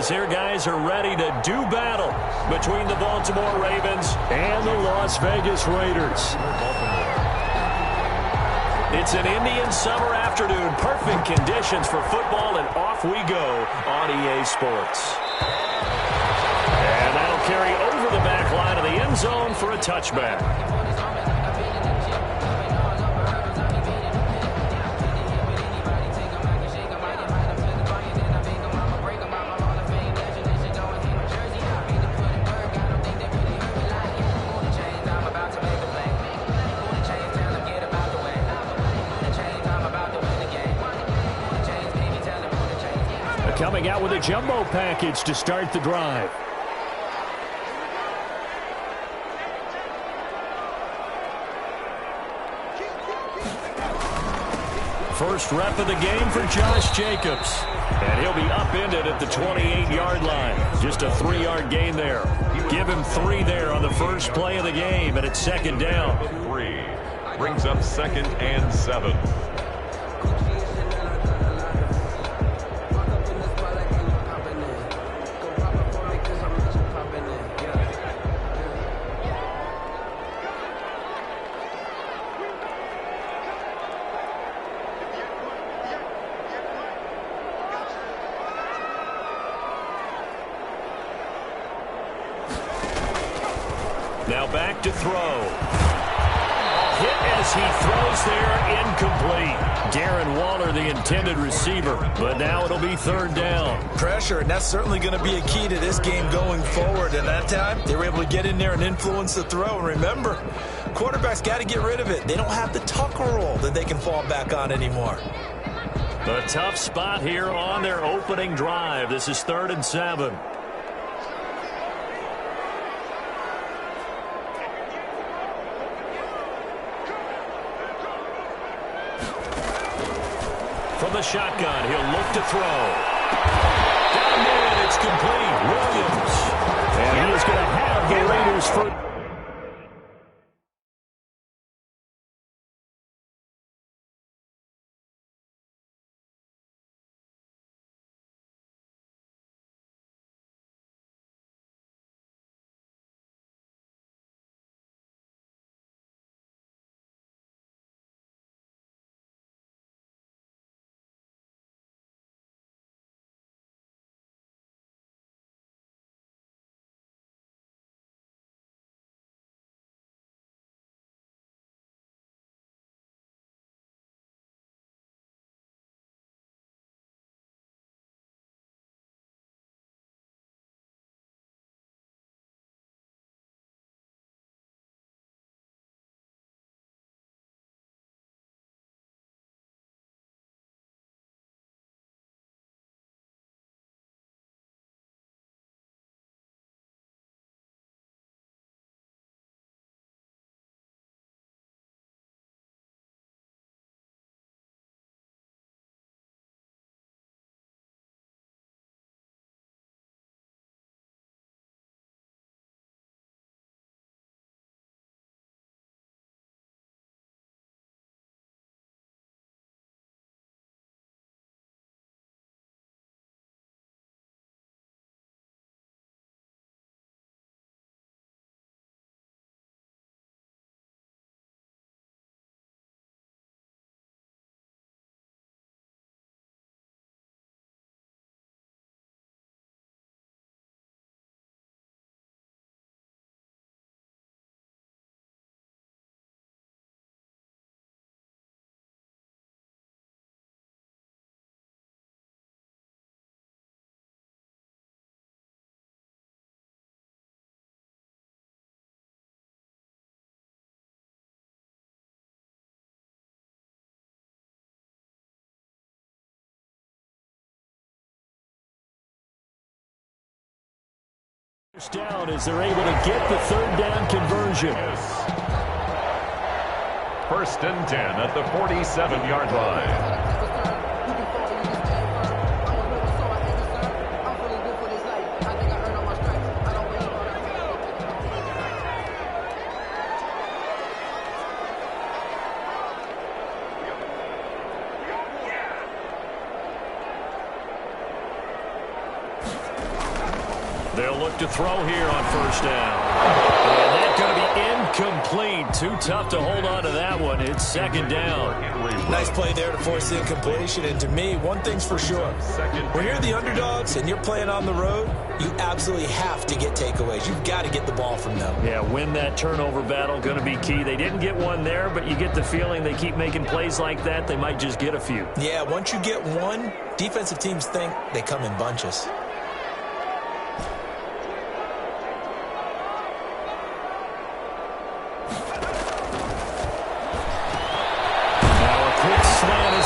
As their guys are ready to do battle between the Baltimore Ravens and the Las Vegas Raiders. It's an Indian summer afternoon. Perfect conditions for football, and off we go on EA Sports. And that'll carry over the back line of the end zone for a touchback. Coming out with a jumbo package to start the drive. First rep of the game for Josh Jacobs. And he'll be upended at the 28-yard line. Just a 3-yard gain there. Give him 3 there on the first play of the game, and it's second down. 3 brings up 2nd and 7. Now back to throw. Hit as he throws there, incomplete. Darren Waller, the intended receiver, but now it'll be 3rd down. Pressure, and that's certainly going to be a key to this game going forward. And that time, they were able to get in there and influence the throw. And remember, quarterbacks got to get rid of it. They don't have the tucker roll that they can fall back on anymore. A tough spot here on their opening drive. This is 3rd and 7. From the shotgun, he'll look to throw. Got him in. It's complete. Williams. And he is going to have the Raiders for... Down as they're able to get the 3rd down conversion. 1st and 10 at the 47-yard line. They'll look to throw here on first down. And that's going to be incomplete. Too tough to hold on to that one. It's second down. Nice play there to force the incompletion. And to me, one thing's for sure. When you're the underdogs and you're playing on the road, you absolutely have to get takeaways. You've got to get the ball from them. Yeah, win that turnover battle, going to be key. They didn't get one there, but you get the feeling they keep making plays like that, they might just get a few. Yeah, once you get one, defensive teams think they come in bunches.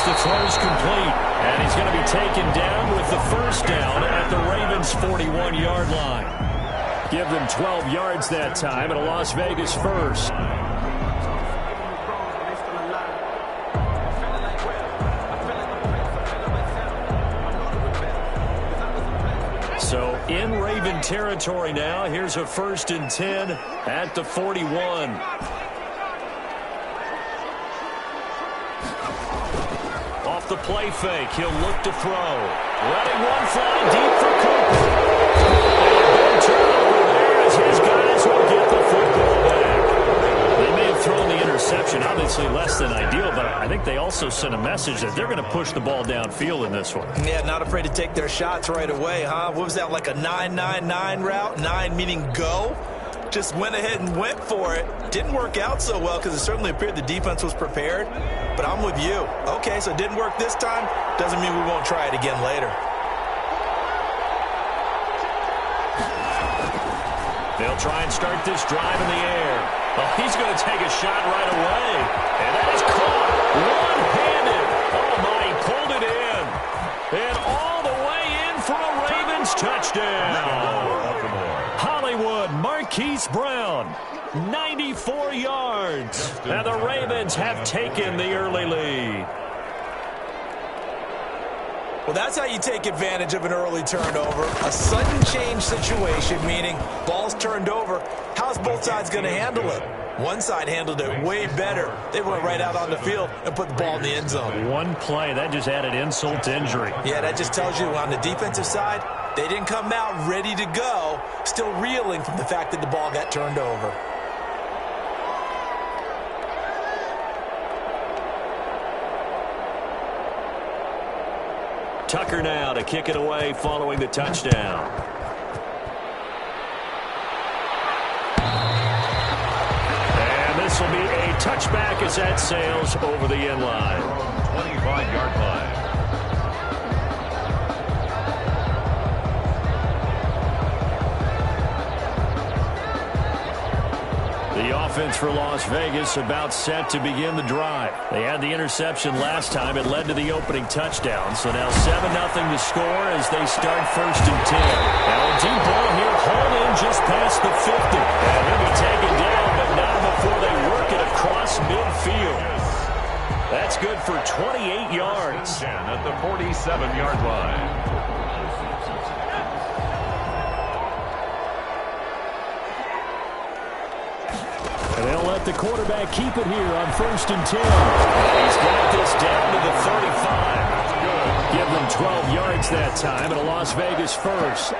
The throw's complete, and he's going to be taken down with the first down at the Ravens' 41-yard line. Give them 12 yards that time, and a Las Vegas first. So in Raven territory now, here's a 1st and 10 at the 41. The play fake. He'll look to throw. Letting one fly deep for Cooper. And turnover there as his guys will get the football back. They may have thrown the interception, obviously less than ideal, but I think they also sent a message that they're going to push the ball downfield in this one. Yeah, not afraid to take their shots right away, huh? What was that, like a 9-9-9 route? 9 meaning go? Just went ahead and went for it. Didn't work out so well because it certainly appeared the defense was prepared. But I'm with you. Okay, so it didn't work this time. Doesn't mean we won't try it again later. They'll try and start this drive in the air. Oh, he's going to take a shot right away. And that is caught one-handed. Oh, my, he pulled it in. And all the way in for a Ravens touchdown. Hollywood, Marquise Brown, 94 yards. And the Ravens have taken the early lead. Well, that's how you take advantage of an early turnover. A sudden change situation, meaning ball's turned over. How's both sides going to handle it? One side handled it way better. They went right out on the field and put the ball in the end zone. One play, that just added insult to injury. Yeah, that just tells you on the defensive side, they didn't come out ready to go, still reeling from the fact that the ball got turned over. Tucker now to kick it away following the touchdown. And this will be a touchback as that sails over the end line. 25-yard line. The offense for Las Vegas about set to begin the drive. They had the interception last time. It led to the opening touchdown. So now 7-0 to score as they start 1st and 10. Now a deep ball here, hauled in just past the 50. And he'll be taken down, but not before they work it across midfield. That's good for 28 yards. 10 at the 47-yard line. They'll let the quarterback keep it here on 1st and 10. He's got this down to the 35. Give them 12 yards that time, and a Las Vegas first.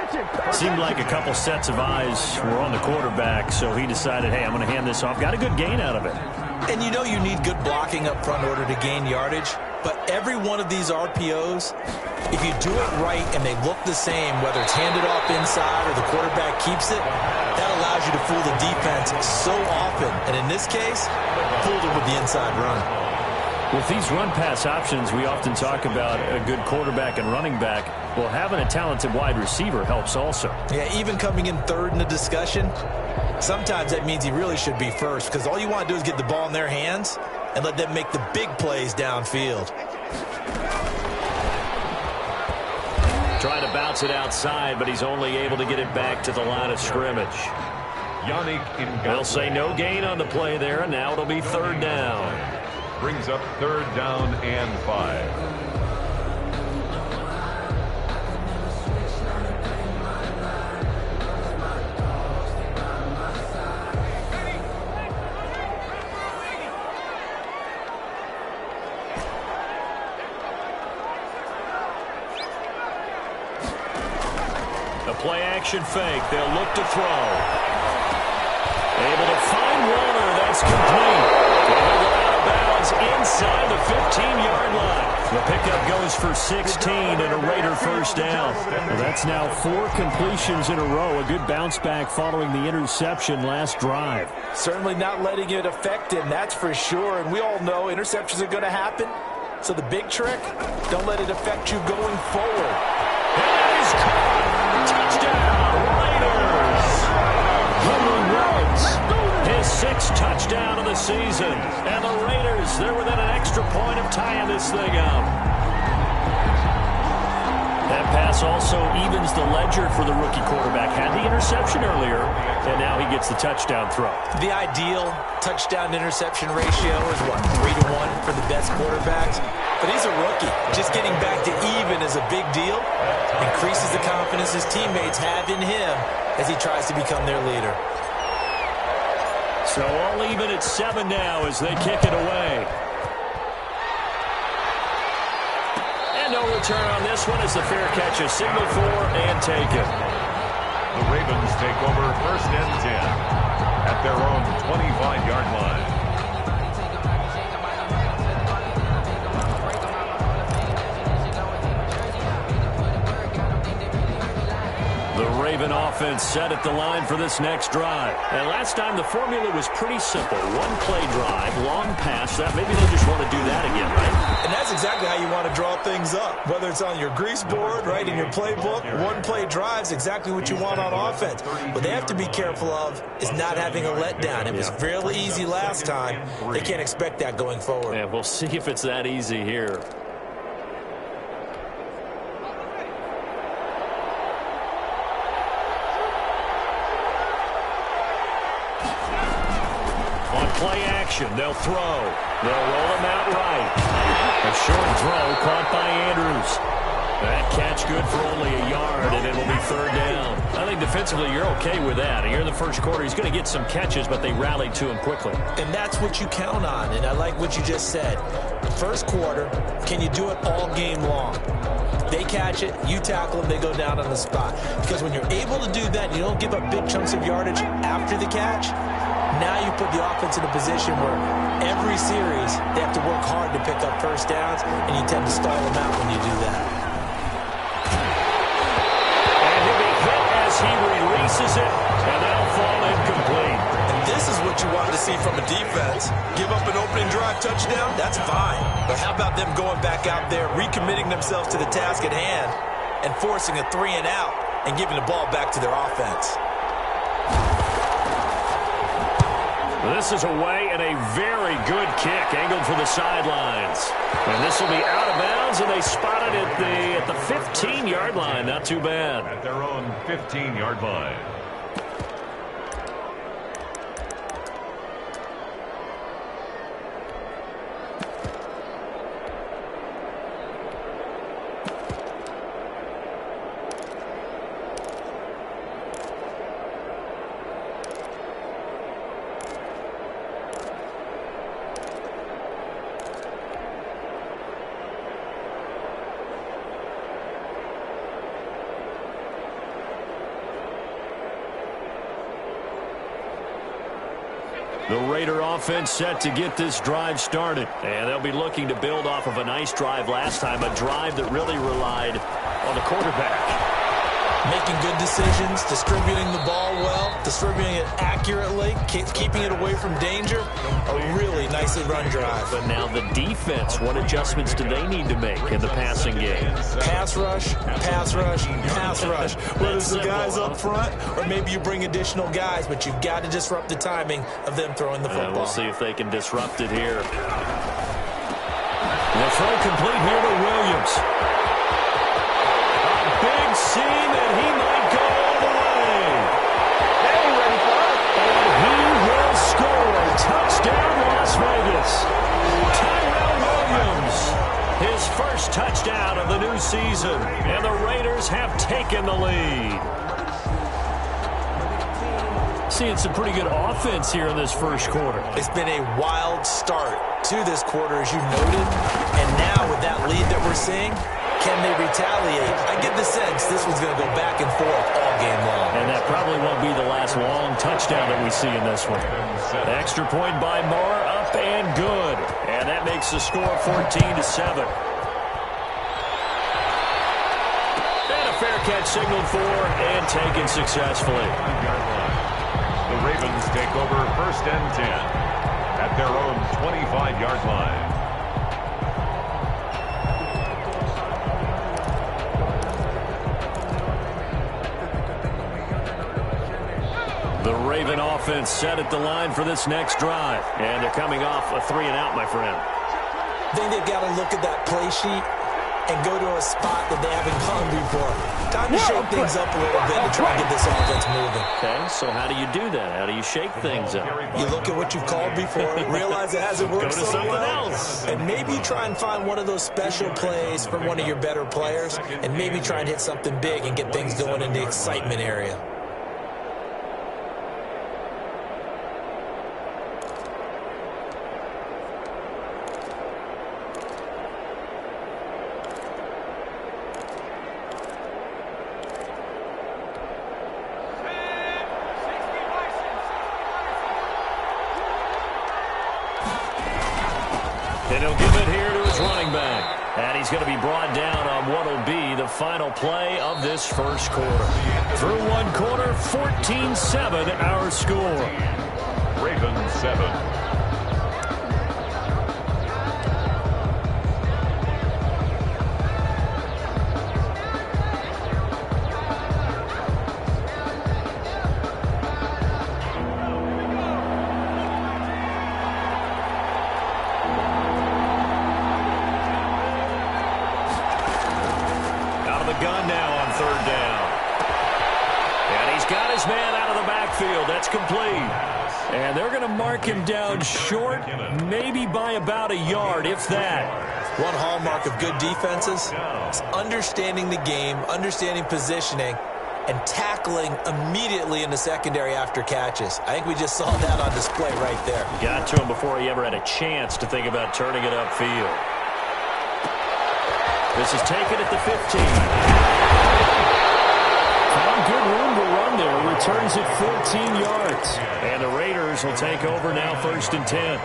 Seemed like a couple sets of eyes were on the quarterback, so he decided, hey, I'm going to hand this off. Got a good gain out of it. And you know you need good blocking up front in order to gain yardage. But every one of these RPOs, if you do it right and they look the same, whether it's handed off inside or the quarterback keeps it, that allows you to fool the defense so often. And in this case, fooled it with the inside run. With these run-pass options, we often talk about a good quarterback and running back. Well, having a talented wide receiver helps also. Yeah, even coming in third in the discussion, sometimes that means he really should be first because all you want to do is get the ball in their hands and let them make the big plays downfield. Trying to bounce it outside, but he's only able to get it back to the line of scrimmage. They'll say no gain on the play there, and now it'll be 3rd down. Brings up 3rd down and 5. play-action fake. They'll look to throw. Able to find Warner. That's complete. They'll go out of bounds inside the 15-yard line. The pickup goes for 16 and a Raider first down. Well, that's now 4 completions in a row. A good bounce back following the interception last drive. Certainly not letting it affect him, that's for sure. And we all know interceptions are going to happen. So the big trick, don't let it affect you going forward. And he's caught. Touchdown, Raiders. Henry Ruggs, his 6th touchdown of the season. And the Raiders, they're within an extra point of tying this thing up. That pass also evens the ledger for the rookie quarterback. Had the interception earlier, and now he gets the touchdown throw. The ideal touchdown-interception ratio is, what, 3-to-1 for the best quarterbacks? But he's a rookie. Just getting back to even is a big deal. Increases the confidence his teammates have in him as he tries to become their leader. So all even at 7 now as they kick it away. And no return on this one as the fair catch is signaled for and taken. The Ravens take over 1st and 10 at their own 25-yard line. The Raven offense set at the line for this next drive. And last time the formula was pretty simple. 1-play drive, long pass. That maybe they just want to do that again, right? And that's exactly how you want to draw things up. Whether it's on your grease board, right, in your playbook, 1-play drives exactly what you want on offense. What they have to be careful of is not having a letdown. It was fairly easy last time. They can't expect that going forward. Yeah, we'll see if it's that easy here. Play action. They'll throw. They'll roll him out right. A short throw caught by Andrews. That catch good for only a yard, and it'll be 3rd down. I think defensively you're okay with that. Here in the first quarter, he's going to get some catches, but they rallied to him quickly. And that's what you count on, and I like what you just said. First quarter, can you do it all game long? They catch it, you tackle them, they go down on the spot. Because when you're able to do that, you don't give up big chunks of yardage after the catch. Now you put the offense in a position where every series they have to work hard to pick up first downs, and you tend to stall them out when you do that. And he'll be hit as he releases it, and that'll fall incomplete. And this is what you wanted to see from a defense. Give up an opening drive touchdown, that's fine. But how about them going back out there, recommitting themselves to the task at hand, and forcing a 3-and-out and giving the ball back to their offense? This is away and a very good kick angled for the sidelines. And this will be out of bounds, and they spot it at the 15-yard line. Not too bad. At their own 15-yard line. The Raider offense set to get this drive started. And they'll be looking to build off of a nice drive last time, a drive that really relied on the quarterback. Making good decisions, distributing the ball well, distributing it accurately, keeping it away from danger. A really nicely run drive. But now the defense, what adjustments do they need to make in the passing game? Pass rush, pass rush, pass rush. Whether it's the guys up front or maybe you bring additional guys, but you've got to disrupt the timing of them throwing the football. We'll see if they can disrupt it here. The throw complete here to Williams. Big seam, and he might go all the way. Hey, ready for it? And he will score. Touchdown, Las Vegas. Tyrell Williams, his first touchdown of the new season. And the Raiders have taken the lead. Seeing some pretty good offense here in this first quarter. It's been a wild start to this quarter, as you noted. And now with that lead that we're seeing, can they retaliate? I get the sense this one's going to go back and forth all game long. And that probably won't be the last long touchdown that we see in this one. Extra point by Moore, up and good. And that makes the score 14-7. And a fair catch signaled for and taken successfully. The Ravens take over 1st and 10 at their own 25-yard line. The Raven offense set at the line for this next drive. And they're coming off a 3-and-out, my friend. I think they've got to look at that play sheet and go to a spot that they haven't gone before. Time to shake things up a little bit to try and get this offense moving. Okay, so how do you do that? How do you shake things up? You look at what you've called before, realize it hasn't worked Go to so something well, else. and maybe try and find one of those special plays from one of your better players, and maybe try and hit something big and get things going in the excitement area. And he'll give it here to his running back. And he's going to be brought down on what will be the final play of this first quarter. Through one quarter, 14-7 our score. Ravens 7. Gun now on 3rd down. And he's got his man out of the backfield. That's complete. And they're going to mark him down short, maybe by about a yard, if that. One hallmark of good defenses is understanding the game, understanding positioning, and tackling immediately in the secondary after catches. I think we just saw that on display right there. Got to him before he ever had a chance to think about turning it upfield. This is taken at the 15. Found good room to run there. Returns it 14 yards. And the Raiders will take over now 1st and 10.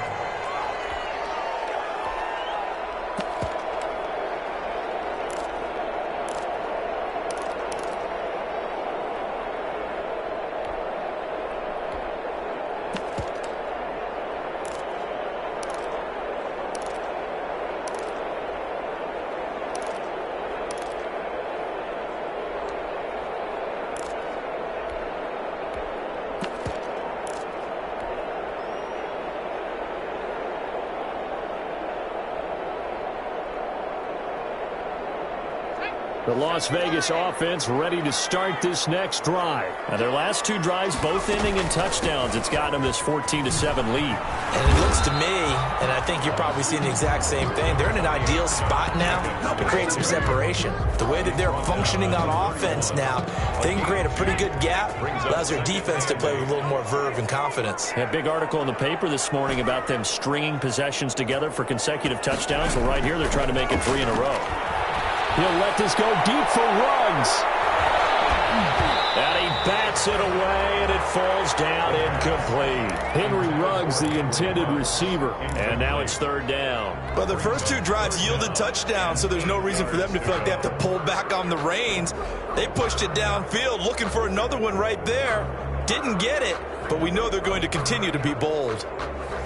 The Las Vegas offense ready to start this next drive. Now their last 2 drives both ending in touchdowns. It's got them this 14-7 lead. And it looks to me, and I think you're probably seeing the exact same thing, they're in an ideal spot now to create some separation. The way that they're functioning on offense now, they can create a pretty good gap. Allows their defense to play with a little more verve and confidence. A big article in the paper this morning about them stringing possessions together for consecutive touchdowns. Well, right here they're trying to make it 3 in a row. He'll let this go deep for Ruggs. And he bats it away, and it falls down incomplete. Henry Ruggs, the intended receiver. And now it's 3rd down. But their first 2 drives yielded touchdowns, so there's no reason for them to feel like they have to pull back on the reins. They pushed it downfield, looking for another one right there. Didn't get it, but we know they're going to continue to be bold.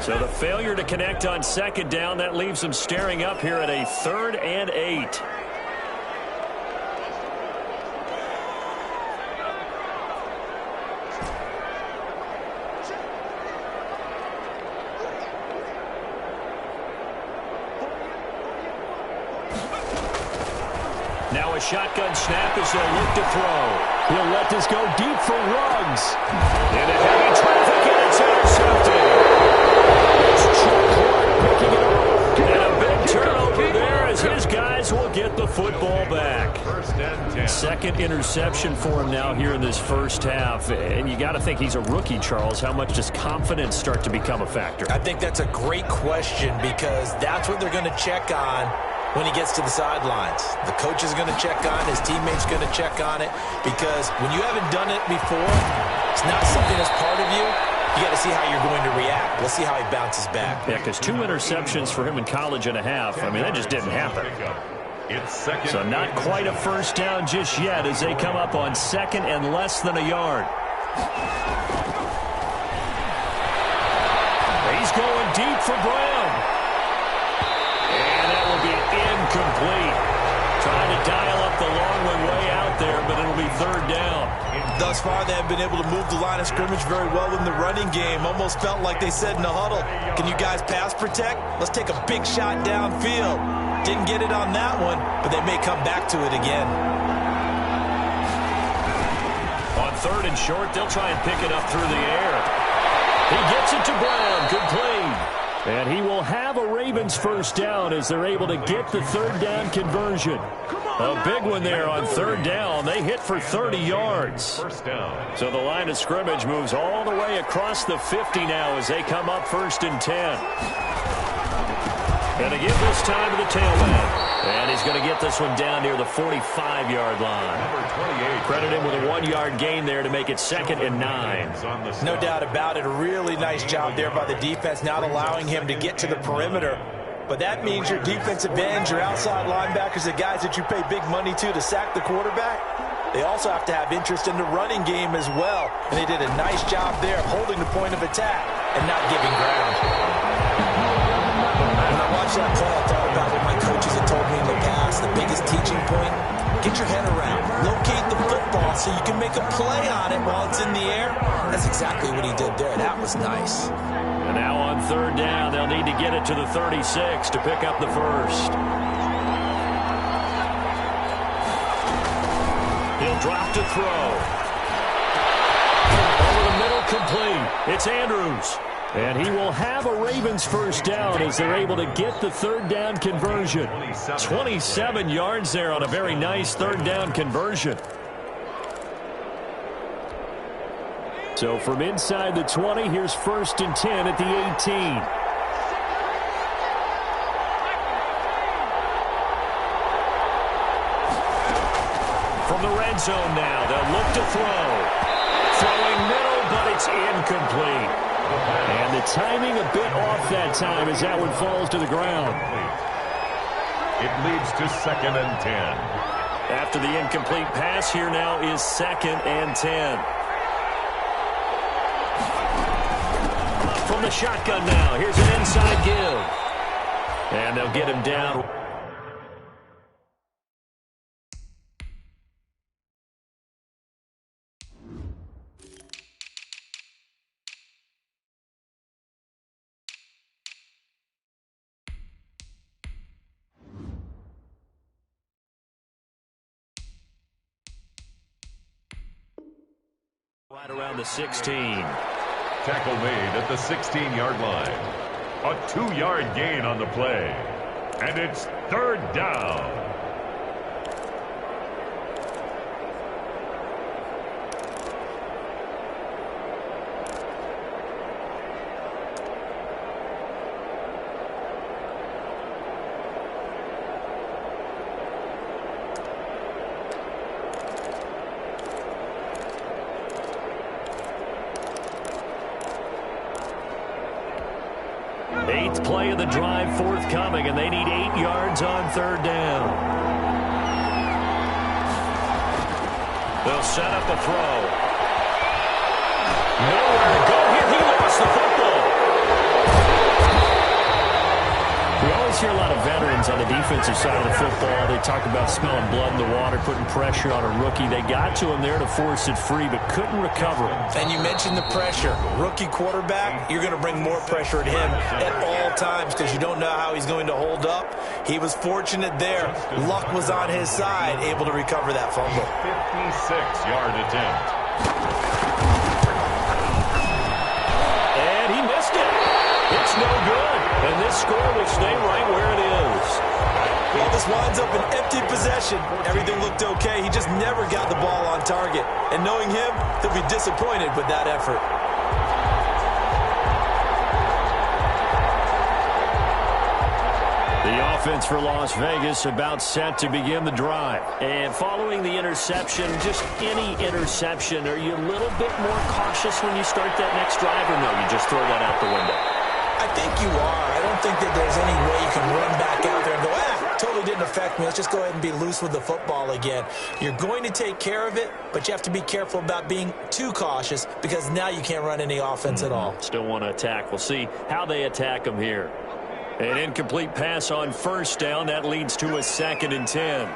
So the failure to connect on 2nd down, that leaves them staring up here at a 3rd and 8. Now a shotgun snap as they'll look to throw. He'll let this go deep for Ruggs. Into heavy traffic, and it's intercepted. It's Chuck Clark picking it up. And a big turnover there as his guys will get the football back. 1st and 10. 2nd interception for him now here in this first half. And you got to think he's a rookie, Charles. How much does confidence start to become a factor? I think that's a great question because that's what they're going to check on when he gets to the sidelines. The coach is going to check on it. His teammates going to check on it, because when you haven't done it before, it's not something that's part of you. You got to see how you're going to react. Let's see how he bounces back. Yeah, because 2 interceptions for him in college and a half. I mean, that just didn't happen. So not quite a first down just yet as they come up on 2nd and less than a yard. He's going deep for Brown. And that will be incomplete. Trying to dial up the long one way out there, but it'll be 3rd down. Thus far, they have been able to move the line of scrimmage very well in the running game. Almost felt like they said in the huddle, can you guys pass protect? Let's take a big shot downfield. Didn't get it on that one, but they may come back to it again. On 3rd and short, they'll try and pick it up through the air. He gets it to Brown. Good play. And he will have a Ravens first down as they're able to get the 3rd down conversion. A big one there on 3rd down. They hit for 30 yards. First down. So the line of scrimmage moves all the way across the 50 now as they come up 1st and 10. Going to give this time to the tailback. And he's going to get this one down near the 45-yard line. Number 28. Credit him with a 1-yard gain there to make it 2nd and 9. No doubt about it. A really nice job there by the defense, not allowing him to get to the perimeter. But that means your defensive ends, your outside linebackers, the guys that you pay big money to sack the quarterback, they also have to have interest in the running game as well. And they did a nice job there of holding the point of attack and not giving ground. When I watched that play, I thought about what my coaches had told me in the past. The biggest teaching point, get your head around. Locate the football so you can make a play on it while it's in the air. That's exactly what he did there. That was nice. And now on 3rd down, they'll need to get it to the 36 to pick up the first. He'll drop to throw. Over the middle, complete. It's Andrews. And he will have a Ravens first down as they're able to get the 3rd down conversion. 27 yards there on a very nice 3rd down conversion. So from inside the 20, here's 1st and 10 at the 18. From the red zone now, they'll look to throw. Throwing middle, but it's incomplete. And the timing a bit off that time as that one falls to the ground. It leads to 2nd and 10. After the incomplete pass, here now is 2nd and 10. From the shotgun now, here's an inside give. And they'll get him down. Right around the 16. Tackle made at the 16-yard line. A 2-yard gain on the play. And it's 3rd down. Eighth play of the drive forthcoming, and they need 8 yards on 3rd down. They'll set up a throw. Nowhere to go here. He lost the football. We always hear a lot of veterans on the defensive side of the football. They talk about smelling blood in the water, putting pressure on a rookie. They got to him there to force it free, but couldn't recover it. And you mentioned the pressure. Rookie quarterback, you're going to bring more pressure at him at all times because you don't know how he's going to hold up. He was fortunate there. Luck was on his side, able to recover that fumble. 56-yard attempt. And he missed it. It's no good. And this score will stay right where it is. Well, this winds up an empty possession. Everything looked okay. He just never got the ball on target. And knowing him, he'll be disappointed with that effort. The offense for Las Vegas about set to begin the drive. And following the interception, just any interception, are you a little bit more cautious when you start that next drive, or no, you just throw that out the window? I think you are. I don't think that there's any way you can run back out there and go, totally didn't affect me. Let's just go ahead and be loose with the football again. You're going to take care of it, but you have to be careful about being too cautious because now you can't run any offense at all. Still want to attack. We'll see how they attack them here. An incomplete pass on first down. That leads to a 2nd and 10.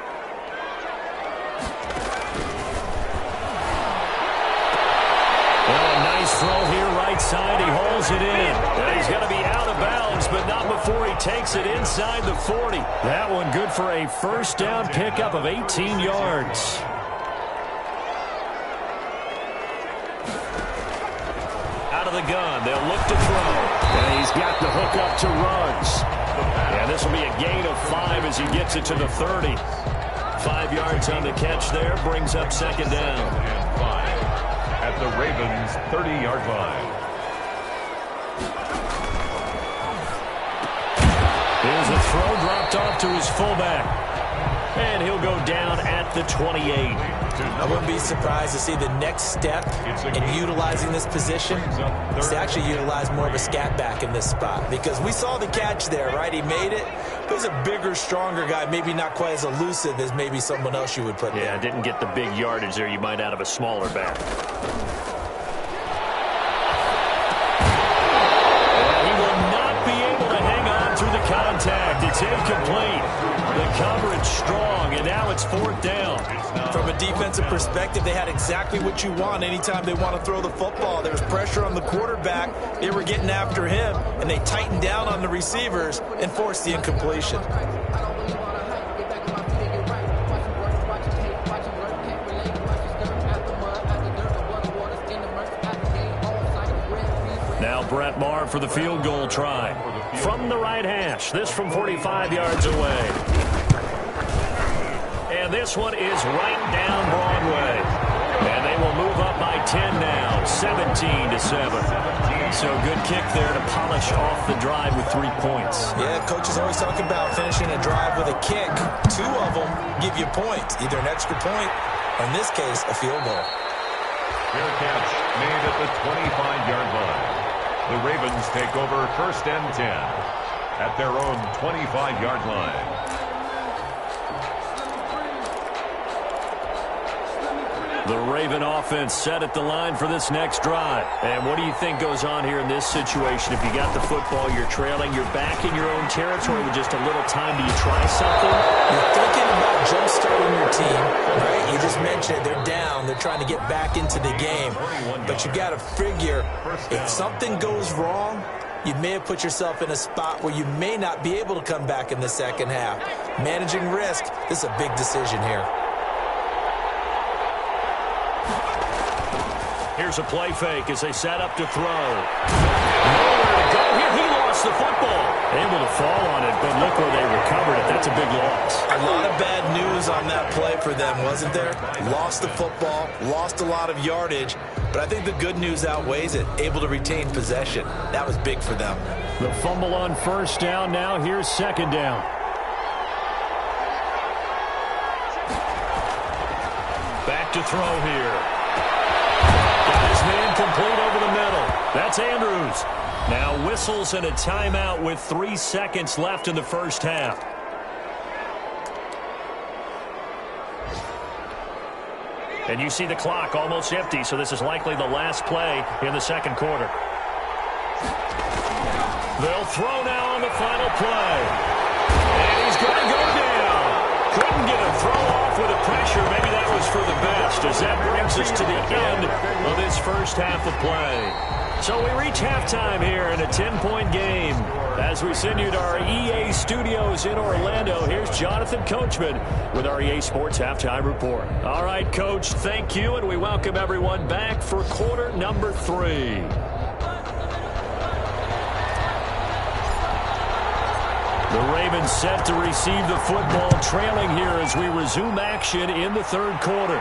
Well, a nice throw here, right side. He holds it in. And he's going to be out of bounds, but not before he takes it inside the 40. That one good for a first down pickup of 18 yards. Out of the gun, they'll look to throw. And he's got the hook up to Ruggs. And this will be a gain of 5 as he gets it to the 30. 5 yards on the catch there, brings up 2nd down. And 5 at the Ravens' 30-yard line. Here's a throw dropped off to his fullback. And he'll go down at the 28. I wouldn't be surprised to see the next step in utilizing this position is to actually utilize more of a scat back in this spot. Because we saw the catch there, right? He made it. But he's a bigger, stronger guy, maybe not quite as elusive as maybe someone else you would put there. Yeah, didn't get the big yardage there you might out of a smaller back. And he will not be able to hang on through the contact. It's incomplete. The coverage strong, and now it's 4th down. From a defensive perspective, they had exactly what you want anytime they want to throw the football. There was pressure on the quarterback. They were getting after him, and they tightened down on the receivers and forced the incompletion. Now Brett Maher for the field goal try. From the right hash, this from 45 yards away. And this one is right down Broadway. And they will move up by 10 now, 17-7. So good kick there to polish off the drive with 3 points. Yeah, coaches always talk about finishing a drive with a kick. 2 of them give you points, either an extra point or, in this case, a field goal. Fair catch made at the 25-yard line. The Ravens take over 1st and 10 at their own 25-yard line. The Raven offense set at the line for this next drive. And what do you think goes on here in this situation? If you got the football, you're trailing, you're back in your own territory with just a little time. Do you try something? You're thinking about jump-starting your team, right? You just mentioned it. They're down. They're trying to get back into the game. But you got to figure if something goes wrong, you may have put yourself in a spot where you may not be able to come back in the second half. Managing risk, this is a big decision here. Here's a play fake as they set up to throw. Nowhere to go here. He lost the football. Able to fall on it, but look where they recovered it. That's a big loss. A lot of bad news on that play for them, wasn't there? Lost the football, lost a lot of yardage, but I think the good news outweighs it. Able to retain possession. That was big for them. The fumble on first down. Now here's 2nd down. Back to throw here. Got his man complete over the middle. That's Andrews. Now whistles and a timeout with 3 seconds left in the first half. And you see the clock almost empty, so this is likely the last play in the second quarter. They'll throw now on the final play. And he's going to go down. Couldn't get a throw off with the pressure. Maybe that was for the best, as that brings us to the end of this first half of play. So we reach halftime here in a 10-point game. As we send you to our EA studios in Orlando, here's Jonathan Coachman with our EA Sports Halftime Report. All right, Coach, thank you, and we welcome everyone back for quarter number 3. The Ravens set to receive the football, trailing here as we resume action in the third quarter.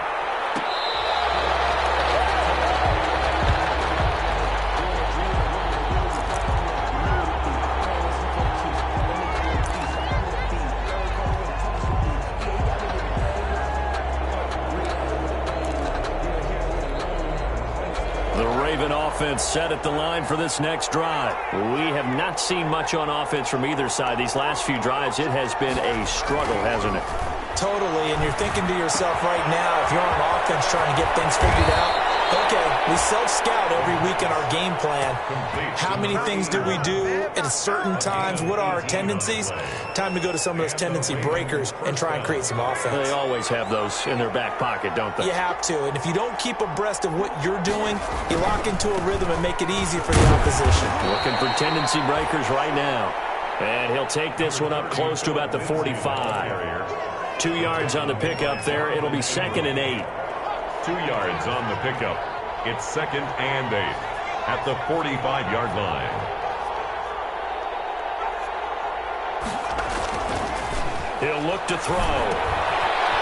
The Raven offense set at the line for this next drive. We have not seen much on offense from either side. These last few drives, it has been a struggle, hasn't it? Totally, and you're thinking to yourself right now, if you're on offense trying to get things figured out, okay, we self-scout every week in our game plan. How many things do we do at certain times? What are our tendencies? Time to go to some of those tendency breakers and try and create some offense. They always have those in their back pocket, don't they? You have to, and if you don't keep abreast of what you're doing, you lock into a rhythm and make it easy for the opposition. Looking for tendency breakers right now. And he'll take this one up close to about the 45. 2 yards on the pickup there. It'll be 2nd and 8. 2 yards on the pickup. It's 2nd and 8 at the 45-yard line. He'll look to throw.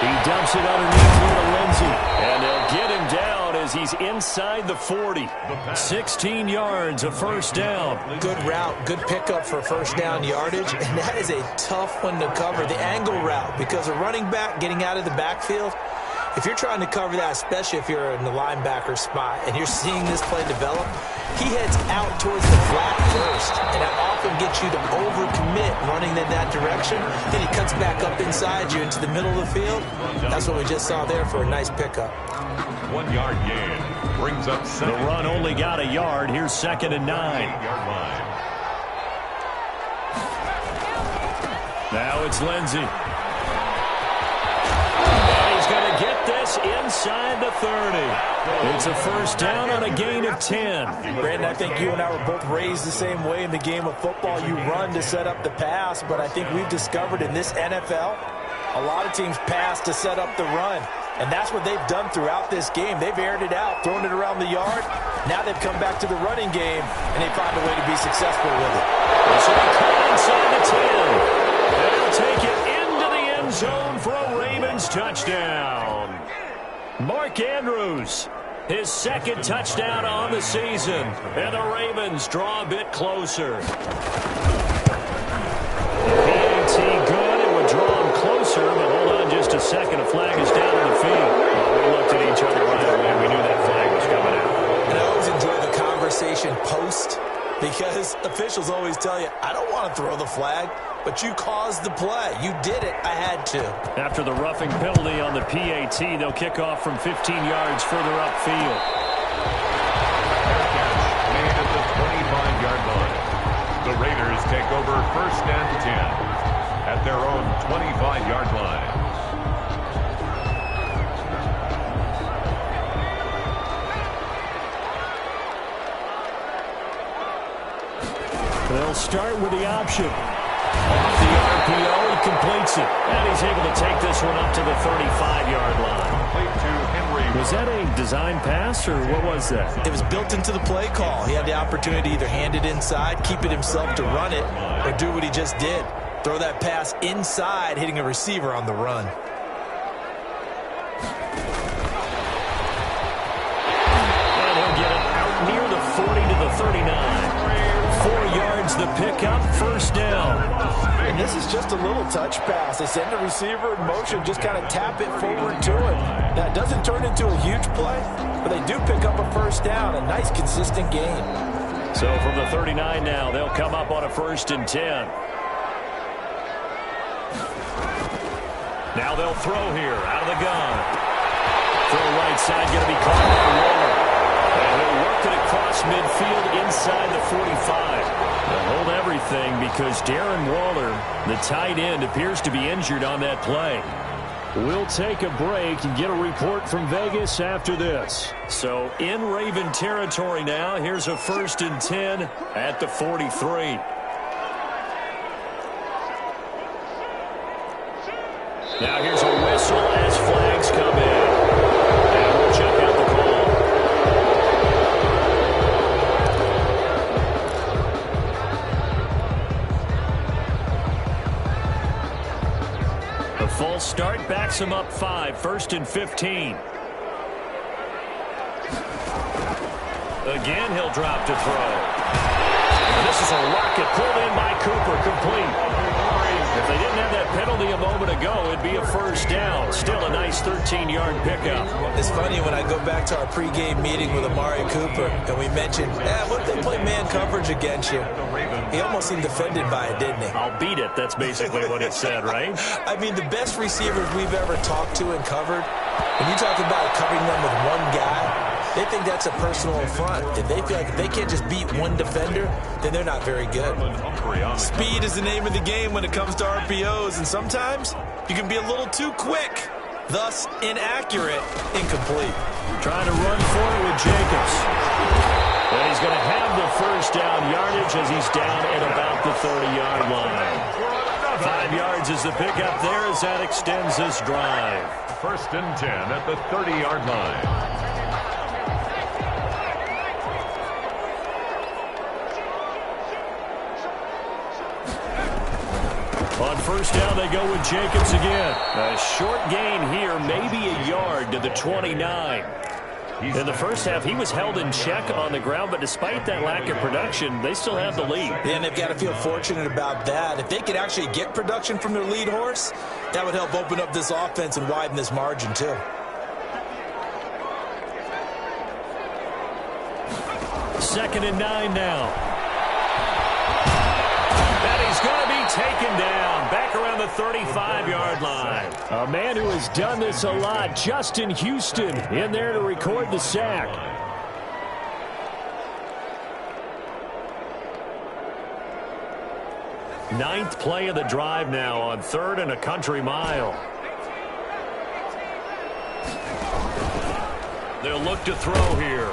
He dumps it underneath here to Lindsey. And they'll get him down as he's inside the 40. 16 yards, a first down. Good route, good pickup for first down yardage, and that is a tough one to cover, the angle route, because a running back getting out of the backfield, if you're trying to cover that, especially if you're in the linebacker spot and you're seeing this play develop, he heads out towards the flat first, and that often gets you to overcommit running in that direction. Then he cuts back up inside you into the middle of the field. That's what we just saw there for a nice pickup. 1 yard gain brings up the run only got a yard. Here's 2nd and 9. Now it's Lindsey. Going to get this inside the 30. It's a first down on a gain of 10. Brandon, I think you and I were both raised the same way in the game of football. You run to set up the pass, but I think we've discovered in this NFL, a lot of teams pass to set up the run. And that's what they've done throughout this game. They've aired it out, thrown it around the yard. Now they've come back to the running game, and they find a way to be successful with it. So they cut inside the 10. They'll take it into the end zone for a Ravens touchdown. Mark Andrews, his 2nd touchdown on the season. And the Ravens draw a bit closer. PAT good. It would draw them closer, but hold on just a second. A flag is down on the field. Well, we looked at each other right away. We knew that flag was coming out. And I always enjoy the conversation post, because officials always tell you, I don't want to throw the flag, but you caused the play. You did it. I had to. After the roughing penalty on the PAT, they'll kick off from 15 yards further upfield. Made at the 25-yard line. The Raiders take over 1st and 10 at their own 25-yard line. They'll start with the option. Off the RPO, he completes it. And he's able to take this one up to the 35-yard line. Was that a design pass, or what was that? It was built into the play call. He had the opportunity to either hand it inside, keep it himself to run it, or do what he just did. Throw that pass inside, hitting a receiver on the run. And he'll get it out near the 40 to the 39. 4 yards the pickup, first down. And this is just a little touch pass. They send the receiver in motion, just kind of tap it forward to him. Now, it doesn't turn into a huge play, but they do pick up a first down, a nice, consistent gain. So from the 39 now, they'll come up on a 1st and 10. Now they'll throw here, out of the gun. Throw right side, going to be caught by Waller. And he'll work it across midfield inside the 45. They'll hold everything because Darren Waller, the tight end, appears to be injured on that play. We'll take a break and get a report from Vegas after this. So in Raven territory now, here's a 1st and 10 at the 43. Now here's a whistle as flags come in. And we'll check out the call. The false start backs him up 5, 1st and 15. Again, he'll drop to throw. And this is a rocket pulled in by Cooper, complete. If they didn't have that penalty a moment ago, it'd be a first down. Still a nice 13-yard pickup. It's funny when I go back to our pregame meeting with Amari Cooper, and we mentioned, what if they play man coverage against you? He almost seemed offended by it, didn't he? I'll beat it. That's basically what he said, right? I mean, the best receivers we've ever talked to and covered, when you talk about covering them with one guy, they think that's a personal affront. If they feel like if they can't just beat one defender, then they're not very good. Speed is the name of the game when it comes to RPOs, and sometimes you can be a little too quick, thus inaccurate, incomplete. Trying to run for it with Jacobs. And he's going to have the first down yardage as he's down at about the 30-yard line. 5 yards is the pickup there as that extends this drive. First and 10 at the 30-yard line. On first down, they go with Jacobs again. A short gain here, maybe a yard to the 29. In the first half, he was held in check on the ground, but despite that lack of production, they still have the lead. Yeah, and they've got to feel fortunate about that. If they could actually get production from their lead horse, that would help open up this offense and widen this margin, too. Second and 9 now. And he's going to be taken down back around the 35-yard line. A man who has done this a lot, Justin Houston, in there to record the sack. Ninth play of the drive now on 3rd and a country mile. They'll look to throw here.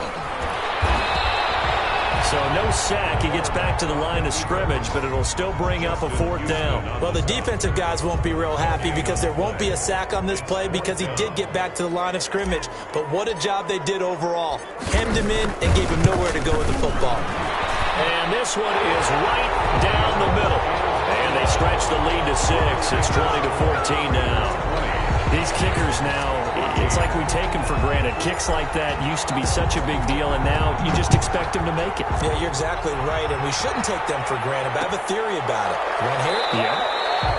So no sack. He gets back to the line of scrimmage, but it'll still bring up a 4th down. Well, the defensive guys won't be real happy because there won't be a sack on this play because he did get back to the line of scrimmage. But what a job they did overall. Hemmed him in and gave him nowhere to go with the football. And this one is right down the middle. And they stretch the lead to 6. It's 20-14 now. These kickers now, it's like we take them for granted. Kicks like that used to be such a big deal, and now you just expect them to make it. Yeah, you're exactly right, and we shouldn't take them for granted, but I have a theory about it. You want to hear it? Yeah.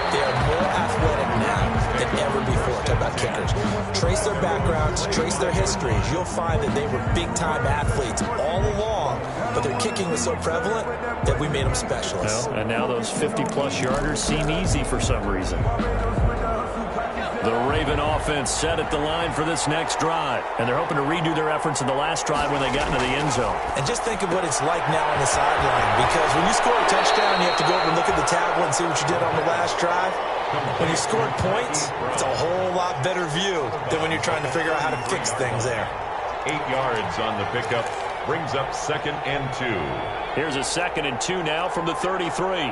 They are more athletic now than ever before. Talk about kickers. Trace their backgrounds, trace their histories. You'll find that they were big-time athletes all along, but their kicking was so prevalent that we made them specialists. Well, and now those 50-plus yarders seem easy for some reason. The Raven offense set at the line for this next drive. And they're hoping to redo their efforts in the last drive when they got into the end zone. And just think of what it's like now on the sideline. Because when you score a touchdown, you have to go over and look at the tablet and see what you did on the last drive. When you scored points, it's a whole lot better view than when you're trying to figure out how to fix things there. 8 yards on the pickup. Brings up 2nd and 2. Here's a 2nd and 2 now from the 33.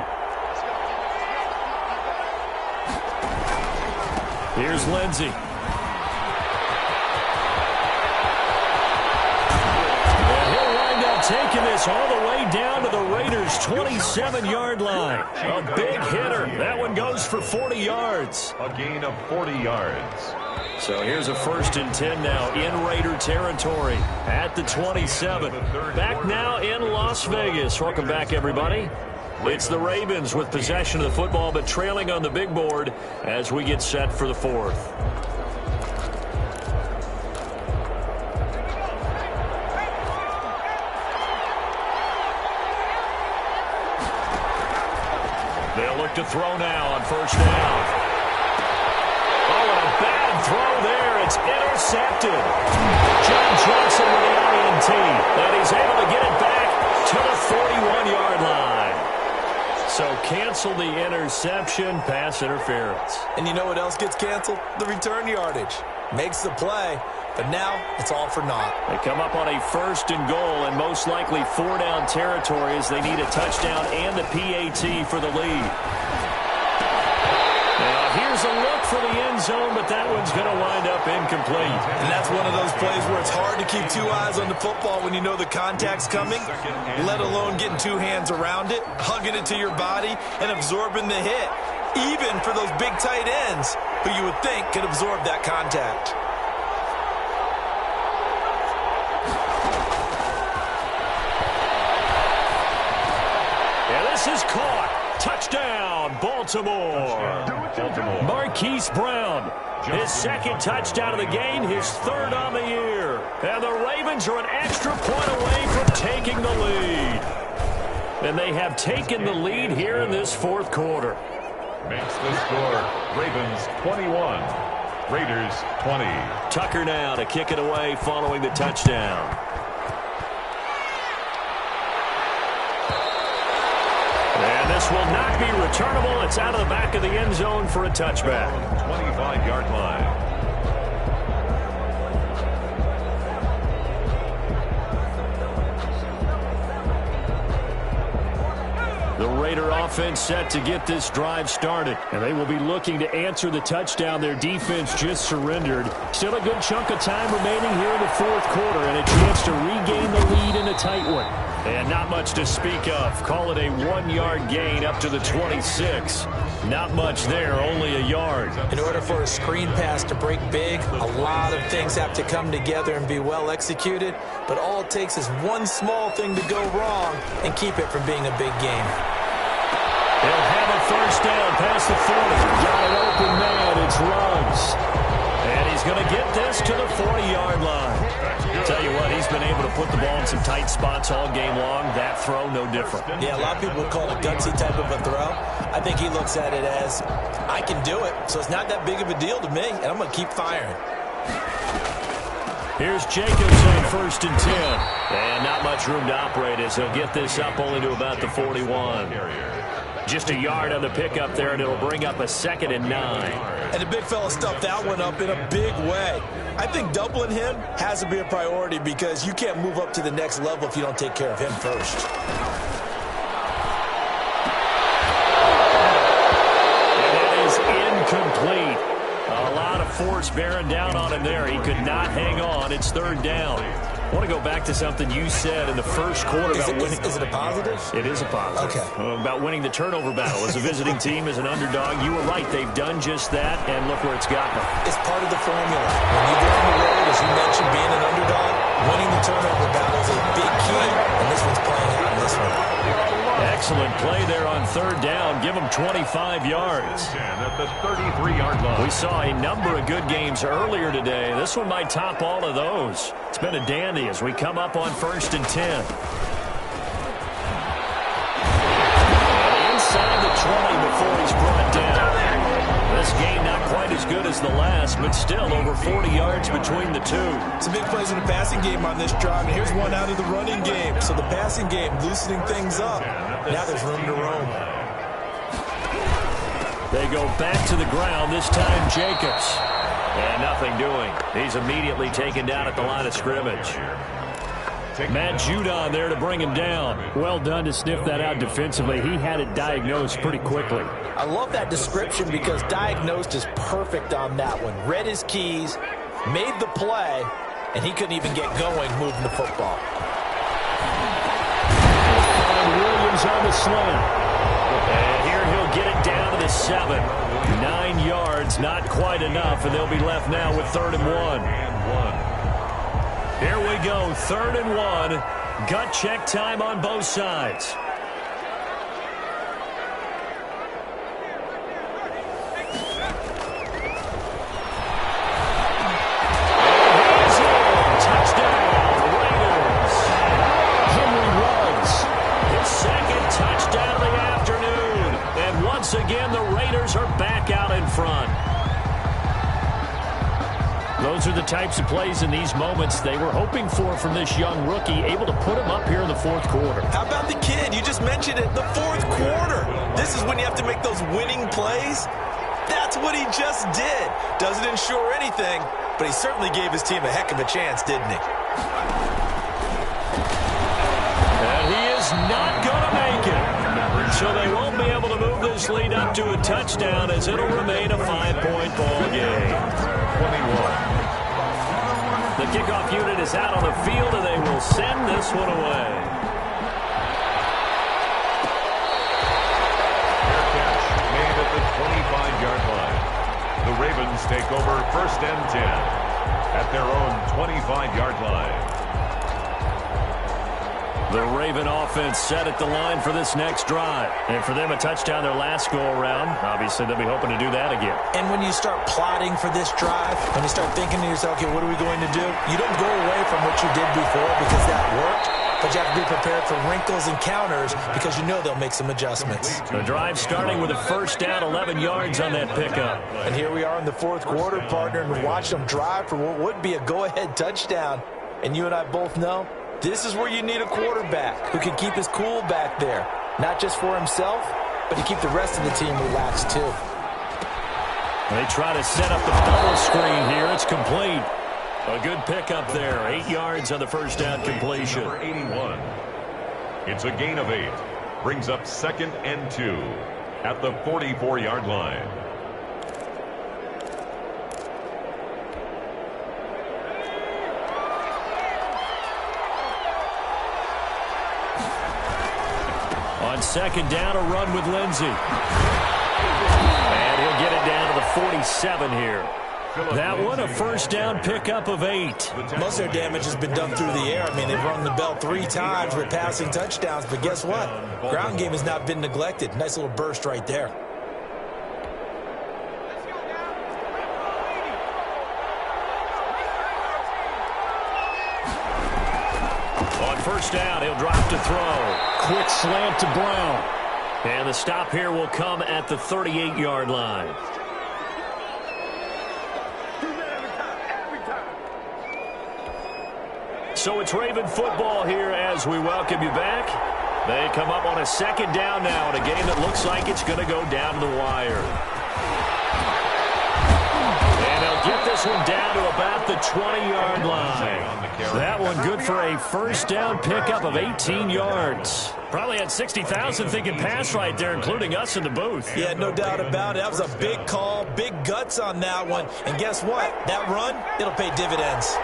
Here's Lindsey. And he'll wind up taking this all the way down to the Raiders' 27-yard line. A big hitter. That one goes for 40 yards. A gain of 40 yards. So here's a 1st and 10 now in Raider territory at the 27. Back now in Las Vegas. Welcome back, everybody. It's the Ravens with possession of the football, but trailing on the big board as we get set for the 4th. They'll look to throw now on 1st down. Oh, and a bad throw there. It's intercepted. John Johnson with the INT, and he's able to get it back to the 41-yard line. So cancel the interception, pass interference. And you know what else gets canceled? The return yardage. Makes the play, but now it's all for naught. They come up on a 1st and goal and most likely 4-down territory as they need a touchdown and a PAT for the lead. Now here's a look for the end zone, but that one's going to wind up incomplete. And that's one of those plays where it's hard to keep 2 eyes on the football when you know the contact's coming, let alone getting 2 hands around it, hugging it to your body, and absorbing the hit. Even for those big tight ends who you would think could absorb that contact. And this is caught. Touchdown. touchdown, Baltimore. Marquise Brown, his second touchdown of the game, his third on the year. And the Ravens are an extra point away from taking the lead. And they have taken the lead here in this fourth quarter. Makes the score Ravens 21, Raiders 20. Tucker now to kick it away following the touchdown. And this will not be returnable. It's out of the back of the end zone for a touchback. 25-yard line. The Raider offense set to get this drive started. And they will be looking to answer the touchdown their defense just surrendered. Still a good chunk of time remaining here in the fourth quarter and a chance to regain the lead in a tight one. And not much to speak of. Call it a 1-yard gain up to the 26. Not much there, only a yard. In order for a screen pass to break big, a lot of things have to come together and be well executed. But all it takes is one small thing to go wrong and keep it from being a big game. They'll have a first down past the 40. Got an open man. It's Ruggs. And he's going to get this to the 40-yard line. Tell you what, he's been able to put the ball in some tight spots all game long. That throw, no different. Yeah, a lot of people would call it a gutsy type of a throw. I think he looks at it as, I can do it, so it's not that big of a deal to me, and I'm going to keep firing. Here's Jacobs on first and 10. And not much room to operate as he'll get this up only to about the 41. Just a yard on the pickup there, and it'll bring up a 2nd and 9. And the big fella stuffed that one up in a big way. I think doubling him has to be a priority because you can't move up to the next level if you don't take care of him first. And that is incomplete. A lot of force bearing down on him there. He could not hang on. It's third down. I want to go back to something you said in the first quarter about winning. Is it a positive? It is a positive. Okay. About winning the turnover battle. As a visiting team, as an underdog, you were right. They've done just that, and look where it's gotten them. It's part of the formula. When you go on the road, as you mentioned, being an underdog, winning the turnover battle is a big key, and this one's playing out in this one. Excellent play there on third down. Give them 25 yards. At the 33-yard line. We saw a number of good games earlier today. This one might top all of those. It's been a dandy as we come up on first and 10. Inside the 20 before he's brought down. This game not quite as good as the last, but still over 40 yards between the two. Some big plays in the passing game on this drive, and here's one out of the running game. So the passing game loosening things up. Now there's room to roam. They go back to the ground, this time Jacobs. And nothing doing. He's immediately taken down at the line of scrimmage. Matt Judon there to bring him down. Well done to sniff that out defensively. He had it diagnosed pretty quickly. I love that description because diagnosed is perfect on that one. Read his keys, made the play, and he couldn't even get going moving the football. Williams on the slant. And here he'll get it down to the 7. 9 yards, not quite enough, and they'll be left now with 3rd and 1. Here we go, 3rd and 1. Gut check time on both sides. Again, the Raiders are back out in front. Those are the types of plays in these moments they were hoping for from this young rookie, able to put him up here in the fourth quarter. How about the kid? You just mentioned it, the fourth quarter. This is when you have to make those winning plays. That's what he just did. Doesn't ensure anything, but he certainly gave his team a heck of a chance, didn't he? And he is not going to make it. So they won't be able to move this lead up to a touchdown as it'll remain a 5-point ball game. 21. The kickoff unit is out on the field, and they will send this one away. Fair catch made at the 25-yard line. The Ravens take over 1st and 10 at their own 25-yard line. The Raven offense set at the line for this next drive. And for them, a touchdown their last go-around. Obviously, they'll be hoping to do that again. And when you start plotting for this drive, when you start thinking to yourself, okay, what are we going to do? You don't go away from what you did before because that worked. But you have to be prepared for wrinkles and counters because you know they'll make some adjustments. The drive starting with a first down, 11 yards on that pickup. And here we are in the fourth quarter, partner, and watch them drive for what would be a go-ahead touchdown. And you and I both know this is where you need a quarterback who can keep his cool back there. Not just for himself, but to keep the rest of the team relaxed too. They try to set up the bubble screen here. It's complete. A good pickup there. 8 yards on the first down completion. Number 81. It's a gain of 8. Brings up 2nd and 2 at the 44-yard line. On second down, a run with Lindsey. And he'll get it down to the 47 here. That one, a first down pickup of 8. Most of their damage has been done through the air. I mean, they've rung the bell 3 times with passing touchdowns, but guess what? Ground game has not been neglected. Nice little burst right there. On first down, he'll drop to throw. Quick slant to Brown. And the stop here will come at the 38-yard line. So it's Raven football here as we welcome you back. They come up on a second down now in a game that looks like it's going to go down to the wire. And they'll get this one down to about the 20-yard line. That one good for a first down pickup of 18 yards. Probably had 60,000 thinking pass right there, including us in the booth. Yeah, no doubt about it. That was a big call, big guts on that one. And guess what? That run, it'll pay dividends.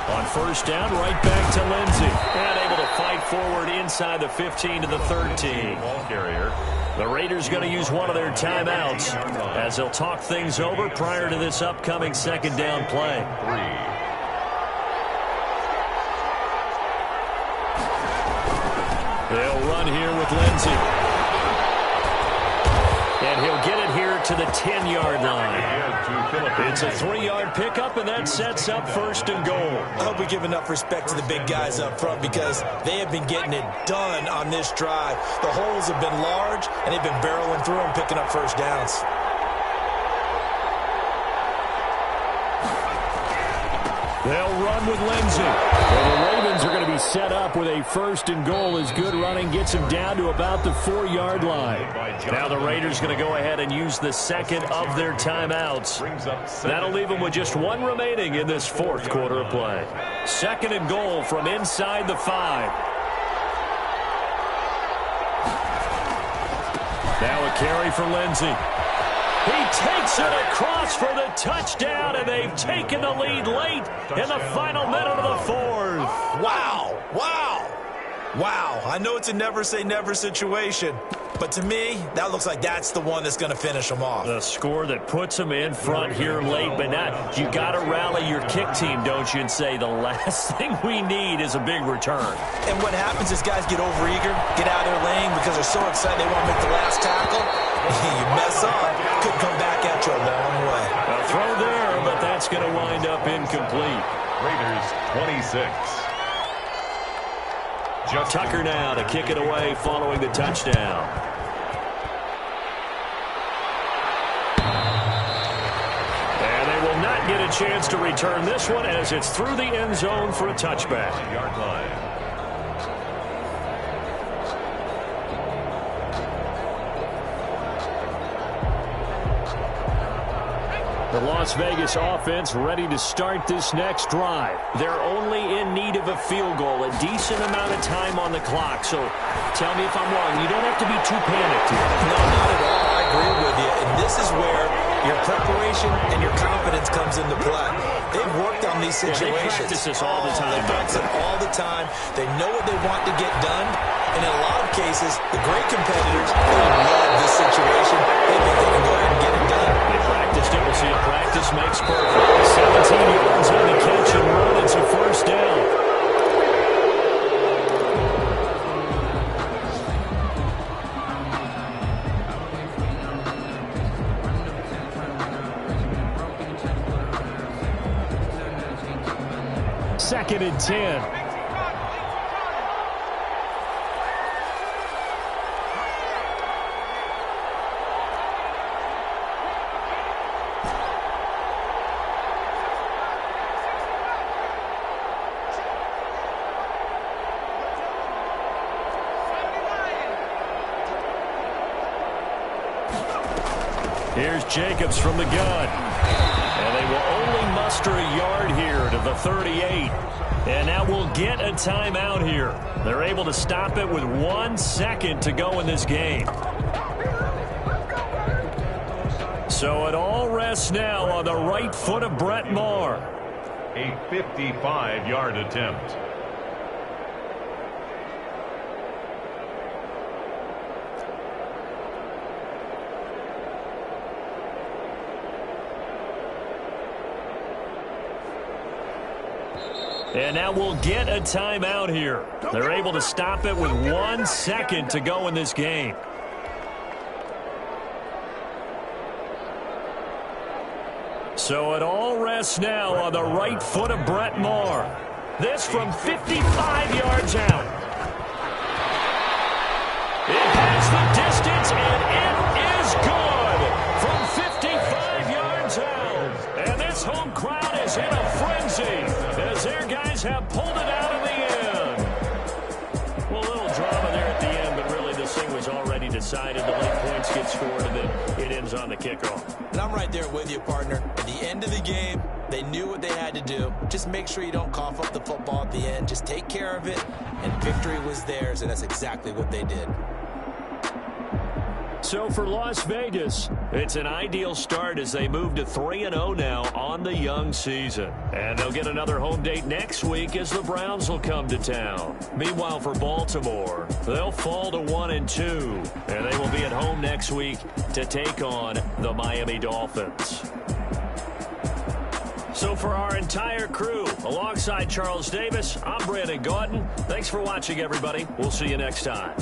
On first down, right back to Lindsey. And able to fight forward inside the 15 to the 13. Ball carrier. The Raiders going to use one of their timeouts as they'll talk things over prior to this upcoming second down play. 3. They'll run here with Lindsey. And he'll get it here to the 10-yard line. It's a 3-yard pickup, and that sets up first and goal. I hope we give enough respect to the big guys up front because they have been getting it done on this drive. The holes have been large, and they've been barreling through them, picking up first downs. They'll run with Lindsey. Well, the Ravens are going to be set up with a first and goal as good running gets them down to about the 4-yard line. Now the Raiders going to go ahead and use the second of their timeouts. That'll leave them with just one remaining in this fourth quarter of play. Second and goal from inside the 5. Now a carry for Lindsey. He takes it across for the touchdown, and they've taken the lead late in the final minute of the fourth. Wow. Wow. Wow. I know it's a never-say-never situation, but to me, that looks like that's the one that's going to finish them off. The score that puts them in front here late, but now you got to rally your kick team, don't you, and say the last thing we need is a big return. And what happens is guys get overeager, get out of their lane because they're so excited they want to make the last tackle. You mess up, could come back at you a long way. A throw there, but that's going to wind up incomplete. Raiders 26. Tucker now to kick it away following the touchdown. And they will not get a chance to return this one as it's through the end zone for a touchback. Yard line. The Las Vegas offense ready to start this next drive. They're only in need of a field goal, a decent amount of time on the clock. So tell me if I'm wrong. You don't have to be too panicked here. No, not at all. I agree with you. And this is where your preparation and your confidence comes into play. They've worked on these situations. They practice this all the time. They practice it all the time. They know what they want to get done. And in a lot of cases, the great competitors, they love this situation. They think they can go ahead and get it done. They practiced it. We'll see if practice makes perfect. 17 yards on the catch and run. It's a first down. 2nd and 10. Here's Jacobs from the gun. And they will only muster a yard here to the 38. And now we'll get a timeout here. They're able to stop it with 1 second to go in this game. So it all rests now on the right foot of Brett Maher. A 55-yard attempt. And now we'll get a timeout here. They're able to stop it with 1 second to go in this game. So it all rests now on the right foot of Brett Maher. This from 55 yards out. It has the distance, and it is good from 55 yards out. And this home crowd is in a frenzy as their guys have pulled it out in the end. Well, a little drama there at the end, but really this thing was already decided. The late points get scored, and then it ends on the kickoff. And I'm right there with you, partner. At the end of the game, they knew what they had to do. Just make sure you don't cough up the football at the end. Just take care of it, and victory was theirs, and that's exactly what they did. So for Las Vegas, it's an ideal start as they move to 3-0 now on the young season. And they'll get another home date next week as the Browns will come to town. Meanwhile, for Baltimore, they'll fall to 1-2, and they will be at home next week to take on the Miami Dolphins. So for our entire crew, alongside Charles Davis, I'm Brandon Gaudin. Thanks for watching, everybody. We'll see you next time.